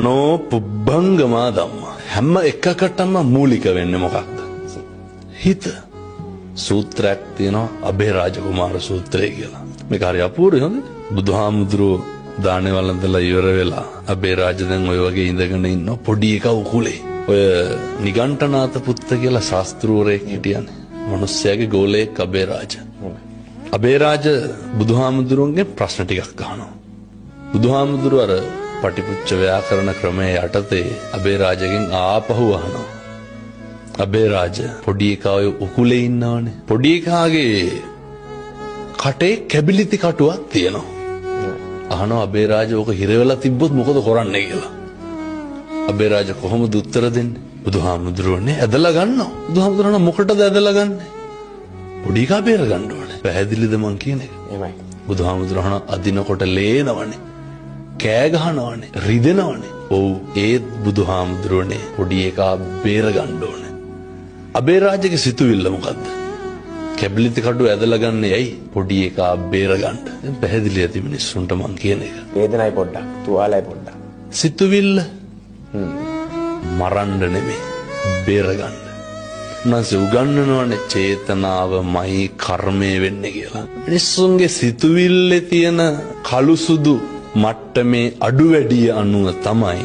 නෝ පුබ්බංගමා ධම්මා හැම එකකටම මූලික වෙන්නේ මොකක්ද? හිත. සූත්‍රයක් තියෙනවා අබේරාජ කුමාර සූත්‍රය කියලා. මේක හරි අපූර්වයි හොඳ. බුදුහාමුදුරුවෝ දානේ වළඳලා ඉවර වෙලා අබේරාජ දැන් ඔය වගේ ඉඳගෙන ඉන්න පොඩි එකා උකුලේ. ඔය නිගණ්ඨනාත පුත්ත කියලා ශාස්ත්‍රූවරයෙක් හිටියනේ. මිනිස්සයාගේ ගෝලයෙක් අබේරාජ. අබේරාජ බුදුහාමුදුරුවන්ගේ ප්‍රශ්න ටිකක් අහනවා. බුදුහාමුදුරුවෝ අර පටිපුච්ච ව්‍යාකරණ ක්‍රමයේ යටතේ අබේරාජගෙන් ආපහු අහනවා. අබේරාජ පොඩි එකා ඔය උකුලේ ඉන්නවනේ. පොඩි එකාගේ කටේ කැබිලිති කටුවක් තියෙනවා. අහනවා අබේරාජ ඕක හිර වෙලා තිබ්බොත් මොකද කරන්නේ කියලා. අබේරාජ කොහොමද උත්තර දෙන්නේ? බුදුහාමුදුරුවනේ ඇදලා ගන්නවා. බුදුහාමුදුරුවෝ මොකටද ඇදලා ගන්නෙ? පොඩි එකා බේර ගන්න ඕනේ. පැහැදිලිද මං කියන එක? එහෙමයි. බුදුහාමුදුරුවෝ අදිනකොට ලේනවනේ. කෑ ගහනවනේ. රිදෙනවනේ. ඔව් ඒත් බුදුහාමුදුරුවනේ පොඩි එකා බේර ගන්න ඕනේ. අබේරාජගේ සිතුවිල්ල මොකද්ද? කැබිලිති කඩුව ඇදලා ගන්න ඇයි? පොඩි එකා බේර ගන්න. දැන් පැහැදිලි ඇති මිනිස්සුන්ට මං කියන එක. වේදනයි පොඩ්ඩක්, තුවාලයි පොඩ්ඩක්. සිතුවිල්ල මරන්න නෙමෙයි බේර ගන්න. නැසෙ උගන්වනවනේ චේතනාවමයි කර්මය වෙන්නේ කියලා. මිනිස්සුන්ගේ සිතුවිල්ලේ තියෙන කළු සුදු මට්ටමේ අඩු වැඩි අනුව තමයි